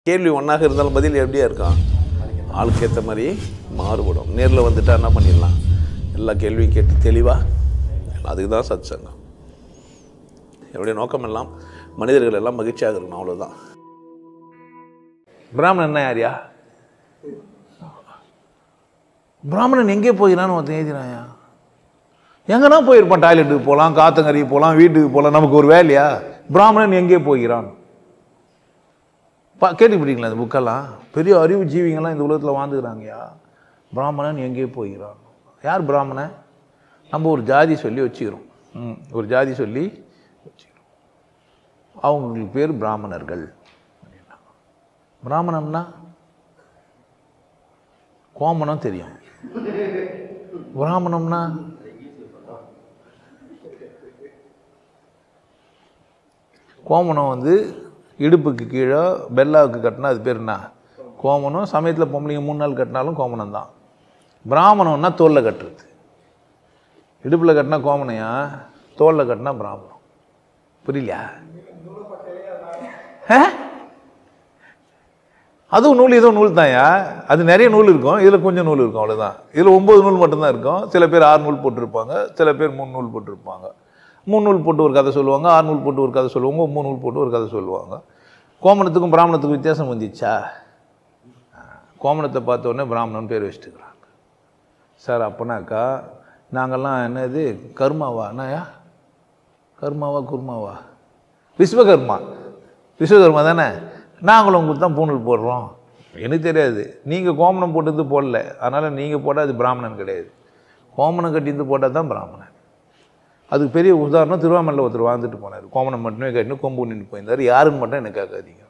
கேள்வி ஒன்றாக இருந்தாலும் பதில் எப்படியா இருக்கும்? ஆளுக்கு ஏற்ற மாதிரி மாறுபடும். நேரில் வந்துட்டா என்ன பண்ணிடலாம்? எல்லா கேள்வியும் கேட்டு தெளிவாக, அதுக்கு தான் சத் சங்கம். என்னுடைய நோக்கம் எல்லாம் மனிதர்கள் எல்லாம் மகிழ்ச்சியாக இருக்கணும், அவ்வளோதான். பிராமணன் என்ன யாரியா? பிராமணன் எங்கே போகிறான்னு ஒருத்தன் எழுதினாயா? எங்கன்னா போயிருப்பான். டாய்லெட்டுக்கு போகலாம், காத்தங்கரைக்கு போகலாம், வீட்டுக்கு போகலாம், நமக்கு ஒரு வேலையா? பிராமணன் எங்கே போகிறான்? கேட்டுக்கிட்டீங்களா? இந்த புக்கெல்லாம் பெரிய அறிவு ஜீவிங்கெல்லாம் இந்த உலகத்தில் வாழ்ந்துக்கிறாங்கயா. பிராமணன் எங்கே போகிறான்? யார் பிராமணன்? நம்ம ஒரு ஜாதி சொல்லி வச்சுக்கிறோம். ஒரு ஜாதி சொல்லி வச்சுக்கிறோம். அவங்களுக்கு பேர் பிராமணர்கள். பிராமணம்னா கோமணம் தெரியும். பிராமணம்னா கோமணம் வந்து இடுப்புக்கு கீழே பெல்லாவுக்கு கட்டினா அது பேர் என்ன? கோமணம். சமயத்தில் பொம்பளைங்க 3 நாள் கட்டினாலும் கோமணம் தான். பிராமணம்னா தோலில் கட்டுறது. இடுப்பில் கட்டினா கோமணையா, தோலில் கட்டினா பிராமணம். புரியலையா? அதுவும் நூல், இதுவும் நூல் தான்யா. அது நிறைய நூல் இருக்கும், இதில் கொஞ்சம் நூல் இருக்கும், அவ்வளோதான். இதில் 9 நூல் மட்டும்தான் இருக்கும். சில பேர் 6 நூல் போட்டிருப்பாங்க, சில பேர் 3 நூல் போட்டிருப்பாங்க. 3 நூல் போட்டு ஒரு கதை சொல்லுவாங்க, 6 நூல் போட்டு ஒரு கதை சொல்லுவாங்க, 3 நூல் போட்டு ஒரு கதை சொல்லுவாங்க. கோமணத்துக்கும் பிராமணத்துக்கும் வித்தியாசம் வந்துச்சா? கோமணத்தை பார்த்த உடனே பிராமணன் பேர் வச்சுட்டுக்கிறாங்க. சார் அப்போனாக்கா நாங்கள்லாம் என்னது கர்மாவா? என்னயா கர்மாவா குர்மாவா? விஸ்வகர்மா. விஸ்வகர்மா தானே. நாங்களும் உங்களுக்கு தான் பூணூல் போடுறோம். எனக்கு தெரியாது, நீங்கள் கோமணம் போட்டது போடல, அதனால் நீங்கள் போட்டால் அது பிராமணன் கிடையாது. கோமணம் கட்டிந்து போட்டால் தான் பிராமணன். அதுக்கு பெரிய உதாரணம் திருவண்ணாமலையில் ஒருத்தர் வாழ்ந்துட்டு போனார். கோமணம் மட்டுமே கட்டினு கொம்பு நின்று போயிருந்தார். யாருன்னு மட்டும் எனக்கு கேட்காதீங்க.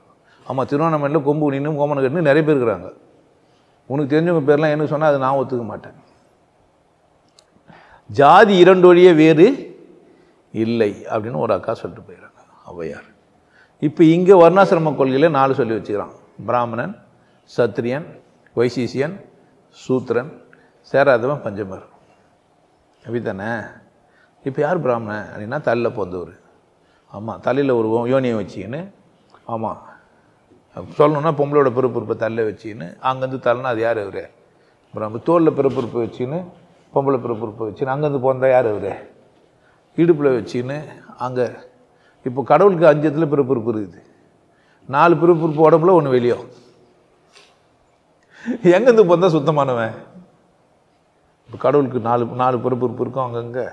ஆமாம், திருவண்ணாமலையில் கொம்பு நின்று கோமணம் கட்டினு நிறைய பேர் இருக்கிறாங்க. உனக்கு தெரிஞ்சவங்க பேர்லாம் என்ன சொன்னால் அது நான் ஒத்துக்க மாட்டேன். ஜாதி 2 வழியே வேறு இல்லை அப்படின்னு ஒரு அக்கா சொல்லிட்டு போயிடறாங்க, ஔவையார். இப்போ இங்கே வர்ணாசிரம கொள்கையில் 4 சொல்லி வச்சுக்கிறான். பிராமணன், சத்திரியன், வைசீசியன், சூத்திரன், சேராதவன், பஞ்சமர். அப்படி தானே? இப்போ யார் பிராமணன் அப்படின்னா தலையில் பிறந்தவர். ஆமாம், தலையில் ஒரு யோனியை வச்சிக்கின்னு, ஆமாம் சொல்லணுன்னா பொம்பளோட பிறப்புறுப்பை தலையில் வச்சிக்கின்னு, அங்கேருந்து தலைனா அது யார் அவரு? பிராமணன். தோளில் பிறப்புறுப்பை வச்சுன்னு, பொம்பளை பிறப்புறுப்பை வச்சுன்னு, அங்கேருந்து பிறந்தா யார் அவரு? இடுப்பில் வச்சின்னு. அங்கே இப்போ கடவுளுக்கு 5 இடத்துல பிறப்புறுப்பு இருக்குது. 4 பிறப்புறுப்பு உடம்புல 1 வெளியோ. எங்கேருந்து பிறந்தா சுத்தமானவன்? இப்போ கடவுளுக்கு 4 பிறப்புறுப்பு இருக்கும். அங்கங்கே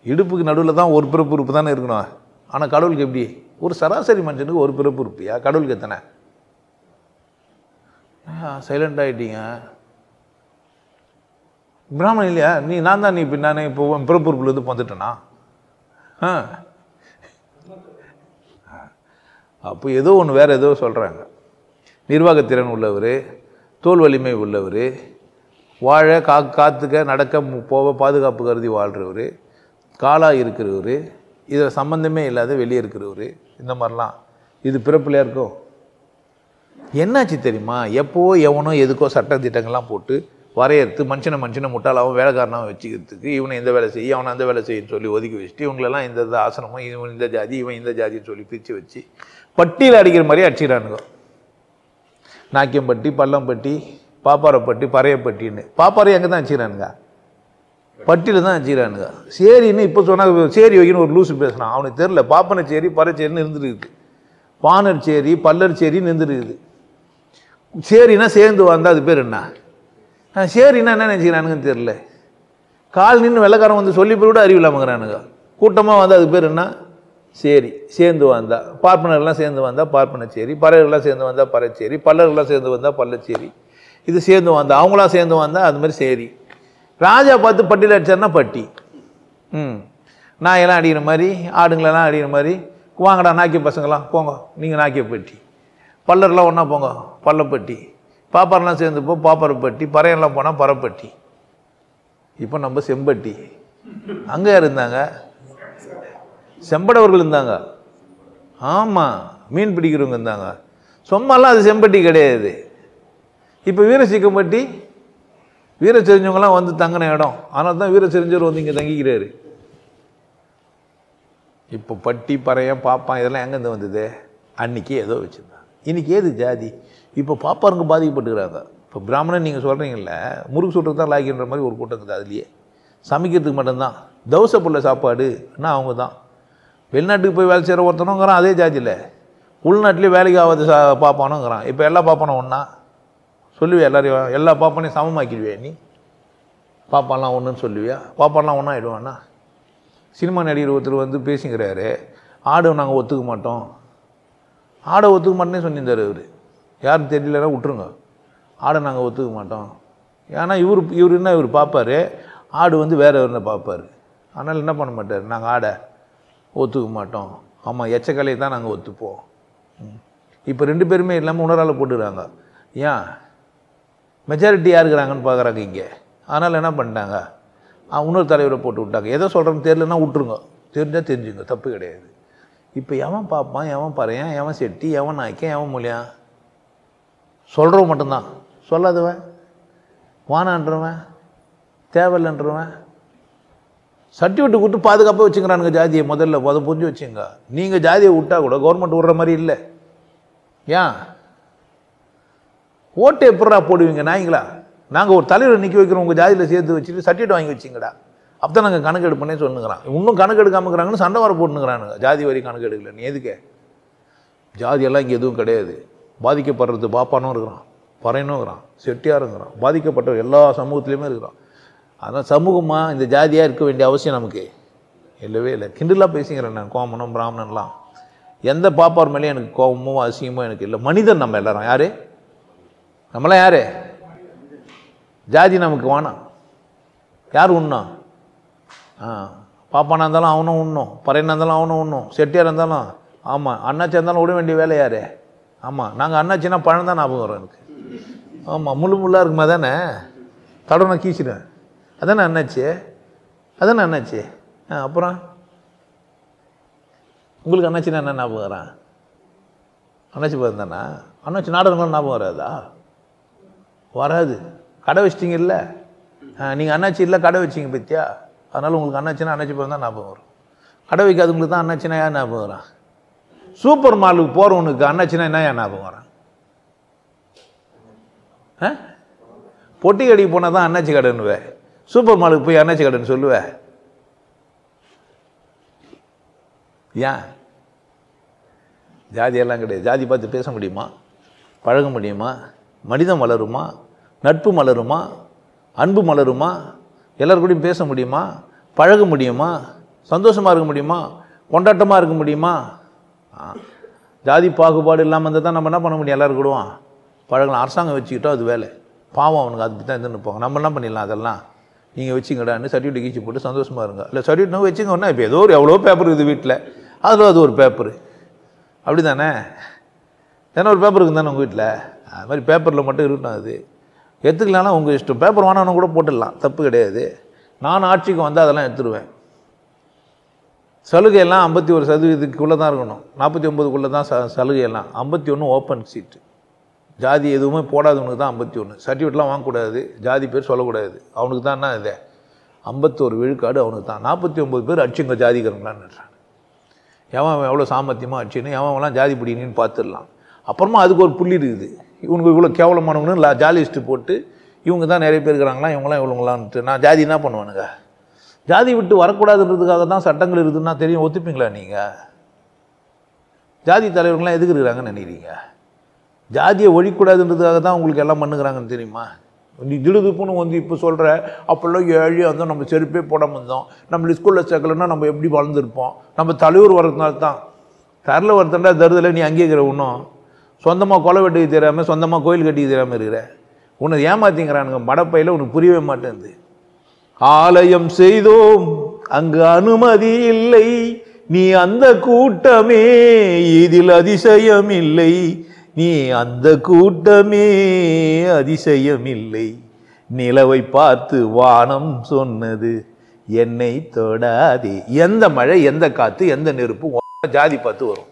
இடுப்புக்கு நடுவில் தான் ஒரு பிறப்புறுப்பு தானே இருக்கணும். ஆனால் கடவுளுக்கு எப்படி? ஒரு சராசரி மனுஷனுக்கு ஒரு பிறப்புறுப்பியா? கடவுளுக்கு எத்தனை? சைலண்ட் ஆகிட்டீங்க. பிராமணன் இல்லையா நீ? நான் தான். நீ இப்போ நான் இப்போ பிறப்புறுப்புலேருந்து வந்துட்டேனா? அப்போ ஏதோ ஒன்று வேறு ஏதோ சொல்கிறாங்க. நிர்வாகத்திறன் உள்ளவர், தோல் வலிமை உள்ளவர், வாழ காத்துக்க நடக்க போக பாதுகாப்பு கருதி வாழ்கிறவர், காலாக இருக்கிறவர், இதில் சம்பந்தமே இல்லாத வெளியே இருக்கிறவர், இந்த மாதிரிலாம். இது பிறப்பிலையா இருக்கும்? என்னாச்சு தெரியுமா? எப்போவோ எவனோ எதுக்கோ சட்ட திட்டங்கள்லாம் போட்டு வரையறுத்து மனுஷனை முட்டாளாகவும் வேலைக்காரனாகவும் வச்சுக்கிறதுக்கு, இவனை இந்த வேலை செய்ய, அவனை அந்த வேலை செய்யன்னு சொல்லி ஒதுக்கி வச்சுட்டு, இவங்களெல்லாம் இந்த ஆசிரமம், இவன் இந்த ஜாதி, இவன் இந்த ஜாதின்னு சொல்லி பிரித்து வச்சு பட்டியில் அடிக்கிற மாதிரி அடிச்சிடானுங்க. நாக்கியம்பட்டி, பள்ளம்பட்டி, பாப்பாரப்பட்டி, பறையப்பட்டின்னு. பாப்பாரை எங்கே தான் வச்சுக்கிறானுங்க? பட்டியில் தான் வச்சுக்கிறானுங்க. சேரின்னு இப்போ சொன்னால் சேரி வைக்கணும் ஒரு லூசு பேசுனான். அவனுக்கு தெரில. பாப்பனச்சேரி பறைச்சேரின்னு இருந்துருக்குது. பானர்ச்சேரி பல்லர்ச்சேரின்னு இருந்துருக்குது. சேரின்னா சேர்ந்து வந்தால் அது பேர் என்ன? சேரின்னா என்ன நினச்சிக்கிறானுங்கன்னு தெரில. கால் நின்று வெள்ளைக்காரன் வந்து சொல்லி போய் கூட அறிவில்லாமங்கிறானுங்க. கூட்டமாக வந்து அது பேர் என்ன? சேரி. சேர்ந்து வந்தா பார்ப்பனர்லாம் சேர்ந்து வந்தால் பார்ப்பனச்சேரி, பறையர்கள்லாம் சேர்ந்து வந்தால் பறைச்சேரி, பல்லர்கள்லாம் சேர்ந்து வந்தால் பல்லச்சேரி. இது சேர்ந்து வந்தா அவங்களாம் சேர்ந்து வந்தால் அது மாதிரி சேரி. ராஜா பார்த்து பட்டியில் அடிச்சார்னா பட்டி. நாயெல்லாம் அடிக்கிற மாதிரி, ஆடுங்களெல்லாம் அடிக்கிற மாதிரி, வாங்கடா நாக்கிய பசங்களாம் போங்க, நீங்கள் நாக்கிய பட்டி. பல்லர்லாம் ஒன்றா போங்க, பள்ளப்பட்டி. பாப்பாரெலாம் சேர்ந்து போ, பாப்பரப்பட்டி. பறையெல்லாம் போனால் பறைப்பட்டி. இப்போ நம்ம செம்பட்டி. அங்கே யார் இருந்தாங்க? செம்படவர்கள் இருந்தாங்க. ஆமாம், மீன் பிடிக்கிறவங்க இருந்தாங்க. சும்மாலாம் அது செம்பட்டி கிடையாது. இப்போ வீரசிக்கம்பட்டி, வீர தெரிஞ்சவங்களாம் வந்து தங்கின இடம். அதனால தான் வீர தெரிஞ்சவர் வந்து இங்கே தங்கிக்கிறாரு. இப்போ பட்டி பறையன் பாப்பான் இதெல்லாம் எங்கேருந்து வந்தது? அன்றைக்கி ஏதோ வச்சுருந்தாங்க. இன்றைக்கி ஏது ஜாதி? இப்போ பாப்பாருங்க பாதிக்கப்பட்டுக்கிறாங்க. இப்போ பிராமணன் நீங்கள் சொல்கிறீங்கள, முறுக்கு சுட்டுறது தான் லாய்க்கின்ற மாதிரி ஒரு கூட்டம் இருக்குது. அதுலேயே சமைக்கிறதுக்கு மட்டும்தான் தோசை புள்ள சாப்பாடுன்னா அவங்க தான். வெளிநாட்டுக்கு போய் வேலை செய்கிற ஒருத்தனுங்கிறான் அதே ஜாதியில், உள்நாட்டிலே வேலைக்கு ஆகாது பாப்பானுங்கிறான். இப்போ எல்லா பாப்பானும் ஒன்றா சொல்லுவியா? எல்லாரையும் எல்லா பாப்பானையும் சமமாக்கிடுவியா? நீ பாப்பாலாம் ஒன்றுன்னு சொல்லுவியா? பாப்பாலாம் ஒன்றா ஆகிடுவான்னா? சினிமா நடிகர் ஒருத்தர் வந்து பேசிக்கிறாரு, ஆடை நாங்கள் ஒத்துக்க மாட்டோம், ஆடை ஒத்துக்க மாட்டேன்னே சொல்லியிருந்தார் அவர். யாரும் தெரியலன்னா விட்டுருங்க, ஆடை நாங்கள் ஒத்துக்க மாட்டோம். ஏன்னா இவர் என்ன இவர் பார்ப்பார், ஆடு வந்து வேறு என்ன பார்ப்பார். அதனால் என்ன பண்ண மாட்டார், நாங்கள் ஆடை ஒத்துக்க மாட்டோம், ஆமாம் எச்சக்கலையை தான் நாங்கள் ஒத்துப்போம். இப்போ 2 பேருமே இல்லாமல் உணரால போட்டுக்கிறாங்க. ஏன் மெஜாரிட்டி யார் இருக்கிறாங்கன்னு பார்க்குறாங்க இங்கே. அதனால் என்ன பண்ணிட்டாங்க, இன்னொரு தலைவரை போட்டு விட்டாங்க. எதை சொல்கிறேன்னு தெரியலன்னா விட்டுருங்க, தெரிஞ்சால் தெரிஞ்சுங்க, தப்பு கிடையாது. இப்போ எவன் பார்ப்பான், எவன் பறையன், எவன் செட்டி, எவன் நாய்க்கன், எவன் மொழியான்? சொல்கிறவன் மட்டும்தான், சொல்லாதவன், வானான்றவன், தேவையில்லைன்றவன் சர்டிஃபிகேட் கொடுத்து பாதுகாப்பாக வச்சுக்கிறானுங்க ஜாதியை. முதல்ல புரிஞ்சு வச்சுங்க. நீங்கள் ஜாதியை விட்டால் கூட கவர்மெண்ட் விடுற மாதிரி இல்லை. ஏன் ஓட்டு எப்படா போடுவீங்க நாய்ங்களா? நாங்கள் ஒரு தலைவரை நிற்க வைக்கிறோம், உங்கள் ஜாதியில் சேர்த்து வச்சுட்டு சர்டிஃபிகேட் வாங்கி வச்சிங்கடா, அப்போ தான் நாங்கள் கணக்கு எடுப்பனே சொல்லுங்கிறான். இன்னும் கணக்கு எடுக்காமக்கிறாங்கன்னு சண்டை வர போட்டுங்கிறானுங்க. ஜாதி வரி கணக்கு எடுக்கல. நீ எதுக்கே? ஜாதியெல்லாம் இங்கே எதுவும் கிடையாது. பாதிக்கப்படுறது பாப்பானும் இருக்கிறான், பறையனும் இருக்கிறான், செட்டியாரும் இருக்கிறான், பாதிக்கப்பட்ட எல்லா சமூகத்துலேயுமே இருக்கிறான். அதனால் சமூகமாக இந்த ஜாதியாக இருக்க வேண்டிய அவசியம் நமக்கு இல்லவே இல்லை. கிண்டலாக பேசிக்கிறேன் நான். கோமனம் பிராமணன்லாம் எந்த பாப்பார் மேலேயும் எனக்கு கோபமோ அசிங்கமோ எனக்கு இல்லை. மனிதன் நம்ம எல்லாரும். யார் நம்மளாம்? யார்? ஜாதி நமக்கு வேணாம். யார் உண்ணும்? பாப்பானா இருந்தாலும் அவனும் உண்ணும், பறையனா இருந்தாலும் அவனும் உண்ணும், செட்டியார் இருந்தாலும். ஆமாம், அண்ணாச்சி இருந்தாலும் விட வேண்டிய வேலை யார்? ஆமாம், நாங்கள் அண்ணாச்சின்னா பழம் தான் ஞாபகம் வரும் எனக்கு. ஆமாம், முள்ளாக இருக்குமா தானே, தடவை நான் கீச்சிடுவேன், அதானே அண்ணாச்சி, அதானே அண்ணாச்சி. அப்புறம் உங்களுக்கு அண்ணாச்சின்னா என்ன ஞாபகம் வரான்? அண்ணாச்சி பார்த்து தானே. அண்ணாச்சி நாடகங்களாம் ஞாபகம் வராதா? வராது. கடை வச்சிட்டிங்க இல்லை, நீங்கள் அண்ணாச்சி இல்லை கடை வச்சிங்க பற்றியா, அதனால் உங்களுக்கு அண்ணாச்சின்னா அண்ணாச்சி பார்த்து தான் ஞாபகம் வரும். கடை வைக்காதவங்களுக்கு தான் அண்ணாச்சின்னா ஏன் ஞாபகம் வரான்? சூப்பர் மாலுக்கு போகிறவனுக்கு அண்ணாச்சின்னா என்ன ஏன் ஞாபகம் வரான்? பொட்டி கடைக்கு போனால் தான் அண்ணாச்சி கடைன்னுவேன், சூப்பர் மாலுக்கு போய் அண்ணாச்சி கடைன்னு சொல்லுவேன். ஏன்? ஜாதியெல்லாம் கிடையாது. ஜாதி பார்த்து பேச முடியுமா? பழக முடியுமா? மனிதம் வளருமா? நட்பு மலருமா? அன்பு மலருமா? எல்லாருக்கூடையும் பேச முடியுமா? பழக முடியுமா? சந்தோஷமாக இருக்க முடியுமா? கொண்டாட்டமாக இருக்க முடியுமா? ஜாதி பாகுபாடு இல்லாமல் இருந்தால் தான் நம்ம என்ன பண்ண முடியும்? எல்லோரும் கூடுவான் பழகலாம். அரசாங்கம் வச்சுக்கிட்டோம், அது வேலை. பாவம் அவனுக்கு அது தான் எதுன்னு இருப்பாங்க. நம்ம என்ன பண்ணிடலாம்? அதெல்லாம் நீங்கள் வச்சுங்கடான்னு சர்டிஃபிகேட் கீச்சு போட்டு சந்தோஷமாக இருங்க. இல்லை சர்டிஃபிகேட் வச்சுங்கன்னா இப்போ ஏதோ ஒரு எவ்வளோ பேப்பர் இருக்குது வீட்டில், அதில் அது ஒரு பேப்பரு, அப்படி தானே? ஏன்னா ஒரு பேப்பர் இருக்குது தானே உங்கள் வீட்டில், அது மாதிரி பேப்பரில் மட்டும் இருக்கட்டும். அது எடுத்துக்கலாம்னா உங்கள் இஷ்டம். பேப்பர் வேணான்னு கூட போட்டுடலாம், தப்பு கிடையாது. நான் ஆட்சிக்கு வந்தால் அதெல்லாம் எடுத்துருவேன். சலுகையெல்லாம் 51% தான் இருக்கணும், 49 தான் சலுகையெல்லாம். 51 ஓப்பன் சீட்டு. ஜாதி எதுவுமே போடாதவனுக்கு தான் 51. சர்டிஃபிகேட்லாம் வாங்கக்கூடாது, ஜாதி பேர் சொல்லக்கூடாது. அவனுக்கு தான் என்ன இது 51 விழுக்காடு அவனுக்கு தான். 49 பேர் அடிச்சுங்க ஜாதிக்கிறவங்களான்னு. எவன் எவ்வளோ சாமர்த்தியமாக அடிச்சுன்னு எவன்லாம் ஜாதி பிடிக்கணுன்னு பார்த்துடலாம். அப்புறமா அதுக்கு ஒரு புள்ளி இருக்குது, இவனுக்கு இவ்வளோ கேவலமானவங்கன்னு ஜாலி லிஸ்ட்டு போட்டு இவங்க தான் நிறைய பேர் இருக்கிறாங்களா, இவங்களாம் இவ்வளோங்களான்ட்டு நான் ஜாதி என்ன பண்ணுவானுங்க? ஜாதி விட்டு வரக்கூடாதுன்றதுக்காக தான் சட்டங்கள் இருக்குதுன்னா தெரியும், ஒத்துப்பீங்களா நீங்கள்? ஜாதி தலைவர்கள்லாம் எதுக்கு இருக்கிறாங்கன்னு நினைக்கிறீங்க? ஜாதியை ஒழிக்கூடாதுன்றதுக்காக தான் உங்களுக்கு எல்லாம் பண்ணுகிறாங்கன்னு தெரியுமா? நீ திடுதுப்புன்னு வந்து இப்போ சொல்கிற, அப்போல்லாம் ஏழையாக இருந்தோம், நம்ம செருப்பே போடாமல் இருந்தோம், நம்ம ஸ்கூலில் சேர்க்கலன்னா நம்ம எப்படி வளர்ந்துருப்போம், நம்ம தலைவர் வரதுனால தான். தரல ஒருத்தண்டா தருதலை நீ அங்கே இருக்கிற, இன்னும் சொந்தமாக கொலை வெட்டுக்கு தெரியாமல் சொந்தமாக கோயில் கட்டிக்கு தெரியாமல் இருக்கிற, உன்னை ஏமாத்திங்கிறானுங்க மடப்பையில். உனக்கு புரியவே மாட்டேங்குது. ஆலயம் செய்தோம் அங்கு அனுமதி இல்லை, நீ அந்த கூட்டமே இதில் அதிசயம் இல்லை, நீ அந்த கூட்டமே அதிசயம் இல்லை, நிலவை பார்த்து வானம் சொன்னது என்னை தொடாதே. எந்த மழை, எந்த காற்று, எந்த நெருப்பு ஜாதி பார்த்து வரும்.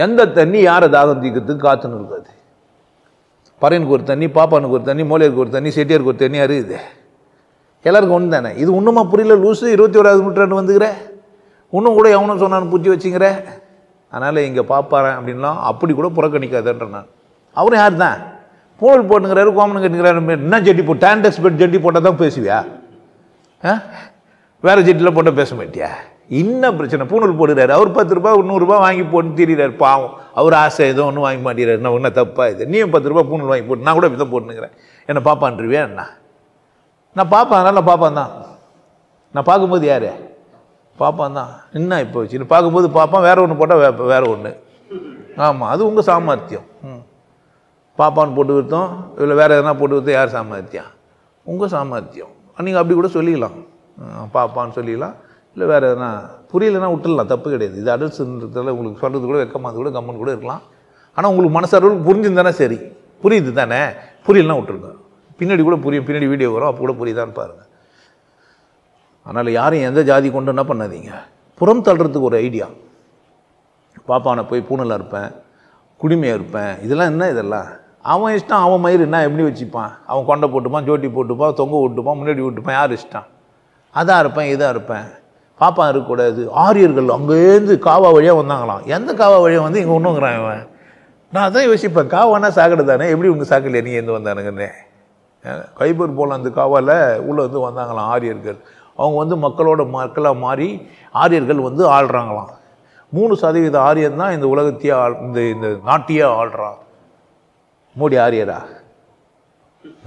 எந்த தண்ணி யாரை தாகம் தீக்கிறதுக்கு காத்துன்னு இருக்காது. பறையனுக்கு ஒரு தண்ணி, பாப்பானுக்கு ஒரு தண்ணி, மோலையருக்கு ஒரு தண்ணி, செட்டியாருக்கு ஒரு தண்ணி இருக்குது. எல்லாருக்கும் ஒன்று தானே. இது இன்னுமா புரியல? லூஸு 21வது நூற்றாண்டு வந்துக்கிற, இன்னும் கூட எவனும் சொன்னான்னு பூச்சி வச்சுங்கிற. அதனால் இங்கே பார்ப்பாரேன் அப்படின்லாம் அப்படி கூட புறக்கணிக்காதன்ற நான். அவரும் யார் தான் பூணல் போட்டுங்கிறாரு, கோமனம் கட்டுங்கிறாரு. என்ன ஜட்டி போட்டு டேண்டஸ் பெட் ஜட்டி போட்டால் தான் பேசுவியா? வேறு ஜட்டியில் போட்டால் பேச மாட்டியா? இன்னும் பிரச்சனை. பூணல் போடுறாரு, அவர் 10 ரூபா 100 ரூபா வாங்கி போட்டு திரிகிறார். பாவம், அவர் ஆசை ஏதோ ஒன்றும் வாங்கி மாட்டேறாரு. நான் ஒன்றும் தப்பா இது? நீயும் 10 ரூபா பூணல் வாங்கி போட்டு, நான் கூட இப்படி தான் போட்டுனுக்கிறேன். என்னை பாப்பான்றிவியா என்ன? நான் பார்ப்பேன், அதனால் நான் பார்ப்பேன் தான். நான் பார்க்கும்போது யார் பார்ப்பான் தான். என்ன இப்போ வச்சு பார்க்கும்போது பார்ப்பான், வேற ஒன்று போட்டால் வேற ஒன்று. ஆமாம், அது உங்கள் சாமர்த்தியம். பாப்பான்னு போட்டு விற்றோம், இல்லை வேறு எதனா போட்டு விற்றோம், யார் சாமர்த்தியம்? உங்கள் சாமர்த்தியம். நீங்கள் அப்படி கூட சொல்லிக்கலாம், பாப்பான்னு சொல்லிக்கலாம். இல்லை வேறு எதனா புரியலைன்னா விட்டுடலாம், தப்பு கிடையாது. இது அடல்ட்ஸுன்றதால உங்களுக்கு சொல்கிறது கூட வெக்கமாக கூட கம்மன் கூட இருக்கலாம். ஆனால் உங்களுக்கு மனசளவுக்கு புரிஞ்சுருந்தானே சரி. புரியுது தானே? புரியலன்னா விட்டுருங்க. பின்னாடி கூட புரியும், பின்னாடி வீடியோ வரும், அப்போ கூட புரியுதான்னு பாருங்கள். அதனால் யாரையும் எந்த ஜாதி கொண்டு என்ன பண்ணாதீங்க. புறம் தள்ளுறதுக்கு ஒரு ஐடியா. பாப்பானை போய் பூனலாக இருப்பேன், குடிமையாக இருப்பேன், இதெல்லாம் என்ன? இதெல்லாம் அவன் இஷ்டம். அவன் மயிர் என்ன எப்படி வச்சுப்பான்? அவன் கொண்டை போட்டுப்பான், ஜோட்டி போட்டுப்பான், தொங்க விட்டுப்பான், முன்னாடி விட்டுப்பான். யார் இஷ்டம்? அதாக இருப்பேன், இதாக இருப்பேன். பாப்பா இருக்கக்கூடாது. ஆரியர்கள் அங்கேருந்து காவா வழியாக வந்தாங்களாம். எந்த காவா வழியாக வந்து இங்கே ஒன்றுங்கிறான் இவன். நான் அதான் யோசிப்பேன், காவானா சாக்கடை தானே, எப்படி உங்கள் சாக்கடையில் நீ எந்த வந்தானுங்கன்னே. கைபர் போல் அந்த காவாவில் உள்ளே வந்து வந்தாங்களாம் ஆரியர்கள். அவங்க வந்து மக்களாக மாறி ஆரியர்கள் வந்து ஆள்றாங்களாம். 3% ஆரியன் தான் இந்த உலகத்தையே இந்த நாட்டையே ஆள்றான். மோடி ஆரியரா?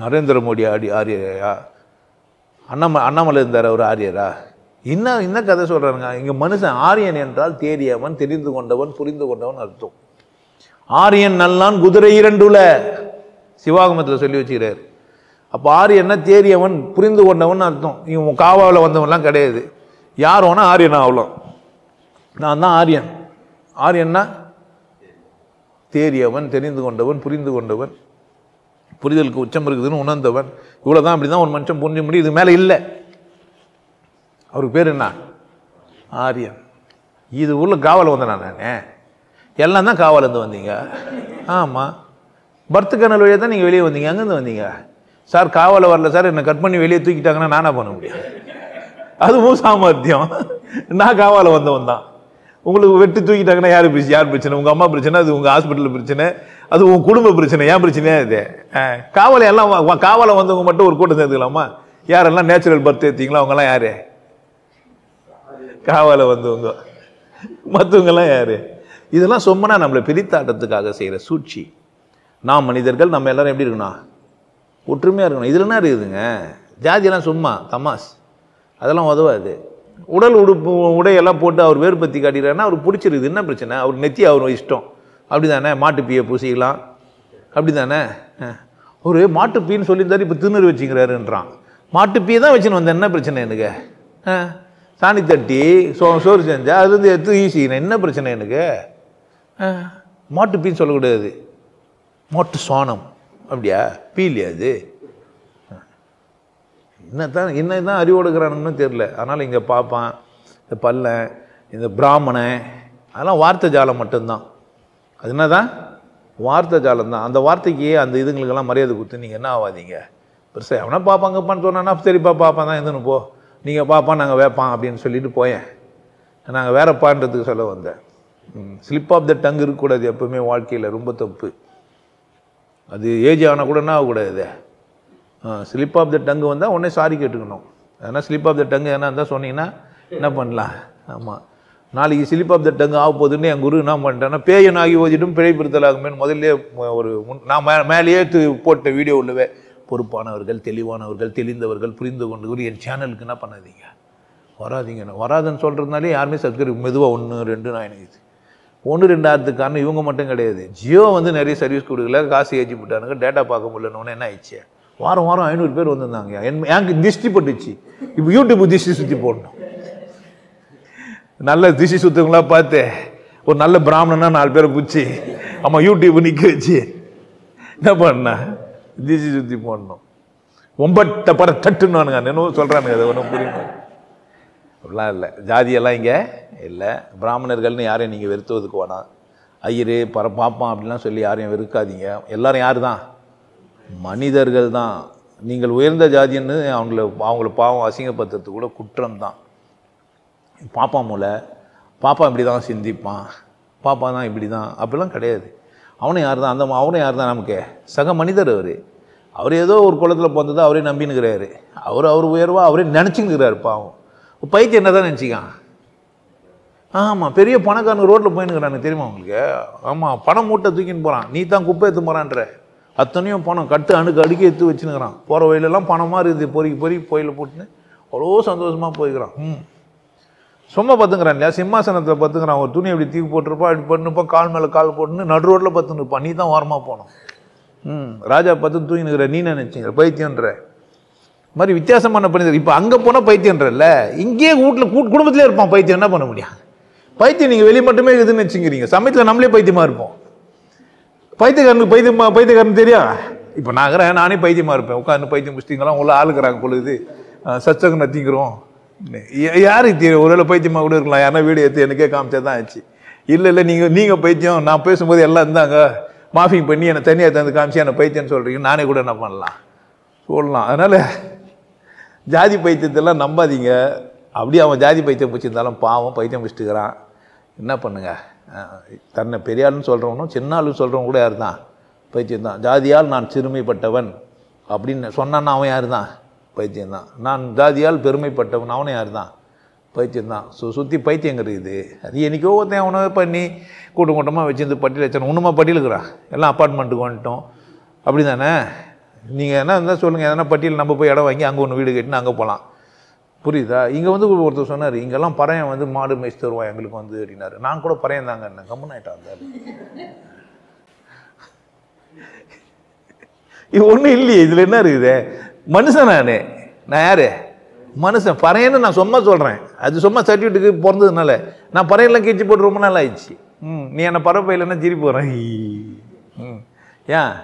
நரேந்திர மோடி ஆரியரா? அண்ணாமலை இருந்தார், அவர் ஆரியரா? இன்ன கதை சொல்கிறாருங்க. இங்கே மனுஷன் ஆரியன் என்றால் தேறியவன், தெரிந்து கொண்டவன், புரிந்து கொண்டவன் அர்த்தம். ஆரியன் நல்லான் குதிரை 2 சிவாகமத்தில் சொல்லி வச்சுக்கிறார். அப்போ ஆரியன்னா தேறியவன், புரிந்து கொண்டவன் அர்த்தம். இவன் காவாவில் வந்தவன்லாம் கிடையாது. யார் வேணா ஆரியனா ஆகலாம். நான் தான் ஆரியன். ஆரியன்னா தேறியவன், தெரிந்து கொண்டவன், புரிந்து கொண்டவன், புரிதலுக்கு உச்சம் இருக்குதுன்னு உணர்ந்தவன். இவ்வளோதான். அப்படி தான் ஒரு மனுஷன் புரிஞ்ச முடியும். இது மேலே இல்லை. அவருக்கு பேர் என்ன? ஆரியன். இது ஊரில் காவல் வந்தேன் நான். எல்லாம் தான் காவலேருந்து வந்தீங்க. ஆமாம், பர்த் கனல் வழியாக தான் நீங்கள் வெளியே வந்தீங்க. அங்கேருந்து வந்தீங்க. சார் காவலை வரல சார், என்னை கட் பண்ணி வெளியே தூக்கிட்டாங்கன்னா நானா பண்ண முடியும்? அதுவும் சாமர்த்தியம். நான் காவால வந்தவன் தான். உங்களுக்கு வெட்டி தூக்கிட்டாங்கன்னா யார் பிரச்சனை? உங்கள் அம்மா பிரச்சனை, அது உங்கள் ஹாஸ்பிட்டல் பிரச்சனை, அது உங்கள் குடும்ப பிரச்சனை. ஏன் பிரச்சனையா இது? காவலை எல்லாம் காவலை வந்தவங்க மட்டும் ஒரு கூட்டம் சேர்த்துக்கலாமா? யாரெல்லாம் நேச்சுரல் பர்த் ஏற்றிங்களோ அவங்கெல்லாம் யாரு? காவலை வந்தவங்க. மற்றவங்கெல்லாம் யாரு? இதெல்லாம் சொம்மனா நம்மளை பிரித்தாட்டத்துக்காக செய்கிற சூழ்ச்சி. நாம் மனிதர்கள், நம்ம எல்லாரும் எப்படி இருக்கணும்? ஒற்றுமையாக இருக்கணும். இதில் என்ன இருக்குதுங்க? ஜாதியெல்லாம் சும்மா தமாஸ், அதெல்லாம் உதவாது. உடல் உடையெல்லாம் போட்டு அவர் வேறுபடுத்தி காட்டிடுறாருன்னா அவருக்கு பிடிச்சிருக்குது. என்ன பிரச்சனை? அவர் நெத்தி அவர் இஷ்டம். அப்படி தானே? மாட்டுப்பீயை பூசிக்கலாம், அப்படி தானே? ஒரு மாட்டுப்பீன்னு சொல்லியிருந்தாரு, இப்போ திருநூறு வச்சுக்கிறாருன்றான். மாட்டுப்பீயை தான் வச்சுன்னு வந்தேன். என்ன பிரச்சனை எனக்கு? சாணி தட்டி சோறு செஞ்சா அது வந்து எடுத்து ஈஸிக்கிறேன். என்ன பிரச்சனை எனக்கு? மாட்டுப்பீன்னு சொல்லக்கூடாது, மாட்டு சாணம். அப்படியா? பீலியா அது? என்னதான் அறிவோடுக்கிறானுன்னு தெரியல. அதனால் இங்கே பார்ப்பான், இந்த பல்லன், இந்த பிராமணன், அதெல்லாம் வார்த்தை ஜாலம் மட்டும்தான். அது என்னதான்? வார்த்தை ஜாலம் தான். அந்த வார்த்தைக்கு அந்த இதுங்களுக்கெல்லாம் மரியாதை கொடுத்து நீங்கள் என்ன ஆகாதீங்க. பெருசாக எவனா பார்ப்பாங்கப்பான்னு சொன்னா சரிப்பா பார்ப்பான் தான் எதுன்னு போ, நீங்கள் பார்ப்பான் நாங்கள் வேப்பான் அப்படின்னு சொல்லிட்டு போயேன். நாங்கள் வேறப்பான்றதுக்கு சொல்ல வந்தேன். ஸ்லிப் ஆஃப் த டங் இருக்கக்கூடாது எப்போவுமே வாழ்க்கையில். ரொம்ப தப்பு அது. ஏஜ் ஆனால் கூட என்ன ஆகக்கூடாது. ஸ்லிப் ஆஃப் த டங்கு வந்தால் உடனே சாரி கேட்டுக்கணும். அதனால் ஸ்லிப் ஆஃப் த டங்கு என்ன இருந்தால் சொன்னீங்கன்னா என்ன பண்ணலாம்? ஆமாம், நாளைக்கு ஸ்லிப் ஆஃப் த டங்கு ஆக போகுதுன்னு என் குரு என்ன பண்ணிட்டேன்னா, பேயன் ஆகி ஓதிட்டும் பிழைப்பிறுத்தல் ஆகுமேன்னு முதல்ல ஒரு நான் மேலேயே போட்ட வீடியோ உள்ளவே, பொறுப்பானவர்கள், தெளிவானவர்கள், தெளிந்தவர்கள், புரிந்து கொண்டு என் சேனலுக்கு என்ன பண்ணாதீங்க, வராதிங்க. வராதுன்னு சொல்கிறதுனாலே யாருமே சப்ஸ்கிரைப் மெதுவாக 1 2 நான் எனக்கு 1 2 ஆகிறதுக்கு காரணம் இவங்க மட்டும் கிடையாது. ஜியோ வந்து நிறைய சர்வீஸ் கொடுக்கல, காசு ஏற்றி போட்டானுங்க, டேட்டா பார்க்க முடியலன்னு என்ன ஆயிடுச்சு. வாரம் 500 பேர் வந்திருந்தாங்க. எனக்கு திஷ்டி பட்டுச்சு. இப்போ யூடியூப் திஷ்டி சுற்றி போடணும். நல்ல திஷ்டி சுத்தவங்களா பார்த்து ஒரு நல்ல பிராமணனா 4 பேரை பிடிச்சி ஆமாம் யூடியூப் நிற்க வச்சு என்ன பண்ண, திஷ்டி சுற்றி போடணும். ஒம்பட்ட பட தட்டுன்னு என்னவோ சொல்கிறானுங்க. அதை ஒன்றும் புரியுமா? அப்படிலாம் இல்லை. ஜாதியெல்லாம் இங்கே இல்லை. பிராமணர்கள்னு யாரையும் நீங்கள் வெறுத்துவதுக்கு வேணாம். ஐயரு பாப்பான் அப்படிலாம் சொல்லி யாரையும் வெறுக்காதீங்க. எல்லாரும் யார் தான்? மனிதர்கள் தான். நீங்கள் உயர்ந்த ஜாதின்னு அவங்கள பாவம் அசிங்கப்படுத்துறது கூட குற்றம் தான். பாப்பா மூளை, பாப்பா இப்படி தான் சிந்திப்பான், பாப்பா தான் இப்படி தான் அப்படிலாம் கிடையாது. அவனும் யார் தான் அவனும் யார் தான் நமக்கு சக மனிதர். அவர் ஏதோ ஒரு குளத்தில் பிறந்ததை அவரே நம்பினுக்கிறாரு. அவர் உயர்வாக அவரே நினச்சின்னுக்கிறாரு. பாவம் பைத்தியம் என்ன தான் நினச்சிக்கான். ஆமாம், பெரிய பணக்காரங்க ரோட்டில் போயின்னுக்கிறானுங்க தெரியுமா உங்களுக்கு? ஆமாம், பணம் மூட்டை தூக்கின்னு போகிறான். நீ தான் குப்பை எடுத்து போகிறான்ற. அத்தனையும் பணம் கட்டு அடுக்கி எடுத்து வச்சுன்னுக்கிறான். போகிற வழியிலலாம் பணமாக இருக்குது. பொறுக்கி கோயிலில் போட்டுன்னு அவ்வளோ சந்தோஷமாக போய்க்கிறான். சும்மா பத்துங்கிறான் இல்லையா, சிம்மாசனத்தில் பத்துங்கிறான். ஒரு துணி அப்படி தூக்கி போட்டிருப்பா, அப்படி பண்ணுப்பா, கால் மேலே கால் போட்டுன்னு நடு ரோட்டில் பத்துன்னுப்பான். நீ தான் ஓரமாக போனோம். ராஜா பார்த்து தூக்கினுக்கிற நீ நினைச்சிங்கிற பைத்தியன்ற மாதிரி வித்தியாசமான பண்ணி. இப்போ அங்கே போனால் பைத்தியன்றல்ல, இங்கேயே வீட்டில் குடும்பத்திலே இருப்பான் பைத்தியம். என்ன பண்ண முடியும்? பைத்தியம் நீங்கள் வெளியே மட்டுமே இருக்குதுன்னு வச்சுக்கிறீங்க. சமயத்தில் நம்மளே பைத்தியமாக இருப்போம். பைத்தியக்காரன் தெரியும். இப்போ நானே பைத்தியமாக இருப்பேன். உட்காந்து பைத்தியம் முடிச்சிட்டிங்களாம் உள்ள ஆளுக்குறாங்க பொழுது சச்சங்க நத்திங்கிறோம். யாருக்கு தெரியும்? ஒருவேளை பைத்தியமாக கூட இருக்கலாம். யாரா வீடியோ எடுத்து எனக்கே காமிச்சா தான் ஆச்சு. இல்லை நீங்கள் பைத்தியம். நான் பேசும்போது எல்லாம் இருந்தாங்க மாஃபிங் பண்ணி என்னை தனியாக தந்து காமிச்சு என்னை பைத்தியம்னு சொல்கிறீங்க. நானே கூட என்ன பண்ணலாம் சொல்லலாம். அதனால் ஜாதி பைத்தியத்தெல்லாம் நம்பாதீங்க. அப்படியே அவன் ஜாதி பைத்தியம் பிடிச்சிருந்தாலும் பாவம் பைத்தியம் பிடிச்சிட்டுக்கிறான். என்ன பண்ணுங்க? தன்னை பெரியாள்னு சொல்கிறவனும் சின்ன ஆளுன்னு சொல்கிறவன் கூட யார் தான்? பைத்தியம் தான். ஜாதியால் நான் சிறுமைப்பட்டவன் அப்படின்னு சொன்னான்னா அவன் யார் தான்? பைத்தியம்தான். நான் ஜாதியால் பெருமைப்பட்டவன் அவனும் யார் தான்? பைத்தியம்தான். சுற்றி பைத்தியங்க இருக்குது. அது என்றைக்கோ ஒருத்தன் அவனை பண்ணி கூட்டமாக வச்சுருந்து பட்டியல் வச்சான ஒன்றுமா பட்டியலுக்குறான். எல்லாம் அப்பார்ட்மெண்ட்டுக்கு வந்துட்டோம். அப்படி தானே? நீங்கள் என்ன இருந்தால் சொல்லுங்கள். எதனா பட்டியல் நம்ம போய் இடம் வாங்கி அங்கே ஒன்று வீடு கட்டின்னு அங்கே போகலாம். புரியுதா? இங்கே ஒருத்தர் சொன்னார், இங்கெல்லாம் பறையன் மாடு மேய்ச்சி தருவான் எங்களுக்கு அப்படின்னாரு. நான் கூட பறையன் தாங்க என்ன கம்மன் ஆகிட்டா இருந்தாரு. இது ஒன்றும் இல்லையே, இதில் என்ன இருக்குது? மனுஷன் நான் யாரு? மனுஷன். பறையன்னு நான் சும்மா சொல்கிறேன். அது சும்மா சர்டிஃபிகேட்டுக்கு பிறந்ததுனால நான் பறையெல்லாம் கீழ்ச்சி போட்டு ரொம்ப நாள் ஆயிடுச்சு. நீ என்னை பறவையிலன்னா சிரி போகிறேன். ஏன்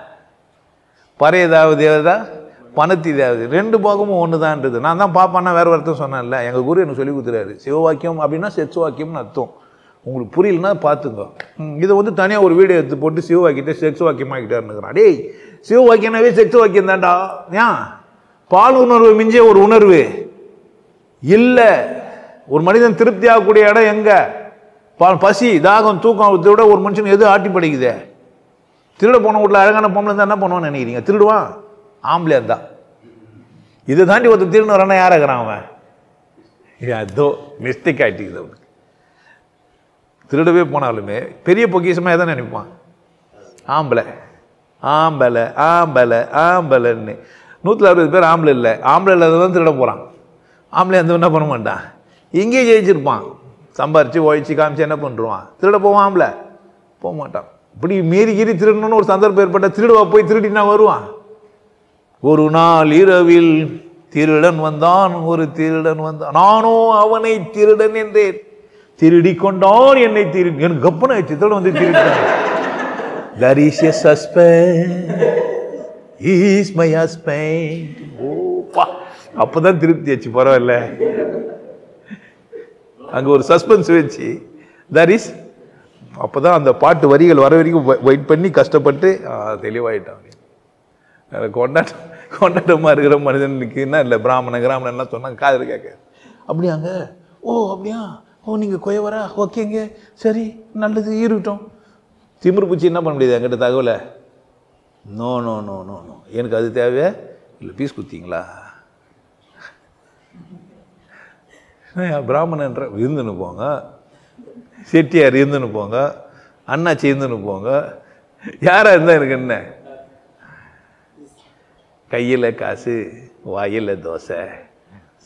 பறை ஏதாவது பணத்தி தேவது ரெண்டு பாகமும் ஒன்று தான்ன்றது. நான் தான் பாப்பான்னா வேறு அர்த்தம் சொன்னேன்ல. எங்கள் குரு எனக்கு சொல்லி கொடுத்துறாரு. சிவவாக்கியம் அப்படின்னா செக்ஸ் வாக்கியம்னு அர்த்தம். உங்களுக்கு புரியலன்னா பார்த்துங்க. இதை தனியாக ஒரு வீடியோ எடுத்து போட்டு சிவவாக்கியத்தை செக்ஸ் வாக்கியமாக்கிட்டாருன்னுக்கிறான். டேய், சிவவாக்கியனாவே செக்ஸ் வாக்கியம் தான்டா. ஏன்? பால் உணர்வு மிஞ்சிய ஒரு உணர்வு இல்லை. ஒரு மனிதன் திருப்தி ஆகக்கூடிய இடம் எங்க? பசி, தாகம், தூக்கம் விட ஒரு மனுஷன் எது ஆட்டி படைக்குதே? திருட போன வீட்டில் அழகான பொம்பளை இருந்தால் என்ன பண்ணுவான்னு நினைக்கிறீங்க? திருடுவான். ஆம்பளையா இருந்தா. இதை தாண்டி ஒருத்தர் திருடு வரானா யாராகிறான் அவன்? ஏதோ மிஸ்டேக் ஆகிட்டுக்குது அவனுக்கு. திருடவே போனாலுமே பெரிய பொக்கிஷமாக எதை நினைப்பான்? ஆம்பளை ஆம்பளை ஆம்பளை ஆம்பளைன்னு 160 பேர் ஆம்பளை இல்லை. ஆம்பளை இல்லாததான் திருட போகிறான். ஆம்பளை அந்த என்ன பண்ண மாட்டான். இங்கேயே ஜெயிச்சிருப்பான். சம்பாரிச்சு ஒழிச்சு காமிச்சு என்ன பண்ணுறான்? திருட போவான். ஆம்பளை போக மாட்டான். இப்படி மீறி திருடணும்னு ஒரு சந்தர்ப்பம் ஏற்பட்ட திருடுவா போய் திருடினா வருவான். ஒரு நாள் இரவில் திருடன் வந்தான். ஒரு திருடன் வந்தான். நானோ அவனை திருடன் என்றேன். திருடி கொண்டான் என்னை. எனக்கு கப்பன ஆயிடுச்சு. திருடன் வந்து திருடான். There is a suspect. He is my husband. ஓப்பா, அப்பதான் திருப்தி ஆச்சு. பரவாயில்ல, அங்க ஒரு சஸ்பென்ஸ் வச்சு there is. அப்பதான் அந்த பாட்டு வரிகள் வர வரைக்கும் வெயிட் பண்ணி கஷ்டப்பட்டு தெளிவாயிட்டான். கொண்டாட்டமா இருக்கிற மனிதனுக்கு என்ன இல்லை, கிராமணன் சொன்னாங்க காதல் கேட்க. அப்படியாங்க? ஓ அப்படியா? ஓ நீங்கள் கொயவரா? ஓகேங்க, சரி, நல்லது, இருக்கட்டும். திமிரு பூச்சி என்ன பண்ண முடியாது என்கிட்ட தகவலை? No no no no no, எனக்கு அது தேவையா? இல்லை பீஸ் குத்திங்களா? பிராமணன்ற இருந்துன்னு போங்க, செட்டியார் இருந்துன்னு போங்க, அண்ணாச்சி இருந்துன்னு போங்க, யாரா இருந்தால் எனக்கு என்ன? கையில் காசு, வாயில் தோசை.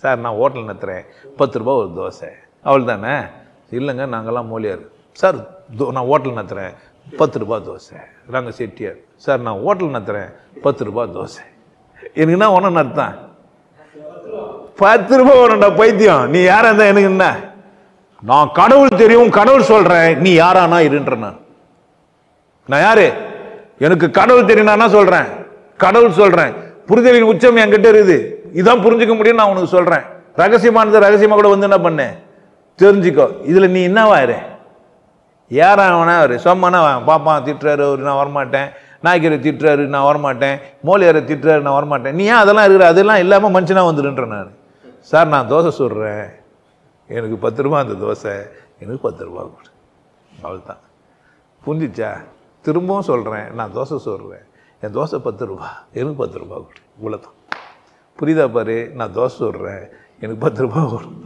சார் நான் ஹோட்டல் நடத்துகிறேன், 10 ரூபா ஒரு தோசை, அவள் தானே? இல்லைங்க நாங்கள்லாம் மொழியார். சார் நான் ஹோட்டல் நடத்துகிறேன், 10 ரூபா தோசை. நாங்கள் செட்டியார். சார் நான் ஹோட்டல் நடத்துகிறேன், 10 ரூபா தோசை. எனக்குன்னா ஒன்றும் நடத்தான் 10 ரூபா வேணும்டா பைத்தியம். நீ யாரா இருந்தா எனக்கு என்ன? நான் கடவுள் தெரியும், கடவுள் சொல்றேன், நீ யாரானா இருன்ற. நான் யாரு? எனக்கு கடவுள் தெரியும், நான் சொல்றேன், கடவுள் சொல்றேன். புரிதலின் உச்சம் என்கிட்ட இருக்குது, இதான் புரிஞ்சுக்க முடியும். நான் உனக்கு சொல்றேன், ரகசியமானது ரகசியமா கூட வந்து என்ன பண்ண தெரிஞ்சுக்கோ. இதுல நீ என்னவாரு? யாராவனா அவரு? சொம்மனா பாப்பான் திட்டுறாரு அவரு, நான் வரமாட்டேன். நாய்க்கரை திட்டுறாரு, நான் வரமாட்டேன். மோலியாரை திட்டுறாரு, நான் வரமாட்டேன். நீ ஏன் அதெல்லாம் இருக்கிற? அதெல்லாம் இல்லாமல் மனுஷனா வந்துடுன்ற. நான் சார் நான் தோசை சுடுறேன், எனக்கு 10 ரூபா அந்த தோசை, எனக்கு 10 ரூபா கொடு, அவ்வளோதான். புரிஞ்சிச்சா? திரும்பவும் சொல்கிறேன், நான் தோசை சொல்கிறேன், என் தோசை 10 ரூபா, எனக்கு 10 ரூபா கொடு, இவ்வளோதான். புரியுதா பாரு? நான் தோசை சொல்கிறேன், எனக்கு 10 ரூபா வரும்.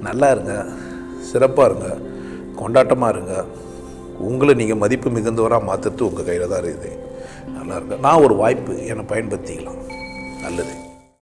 நல்லா இருங்க, சிறப்பாக இருங்க, கொண்டாட்டமாக இருங்க. உங்களை நீங்கள் மதிப்பு மிகுந்தவராக மாற்றுறது உங்கள் கையில் தான் இருக்குது. நல்லா இருங்க. நான் ஒரு வாய்ப்பு என்னை பயன்படுத்திக்கலாம். நல்லது.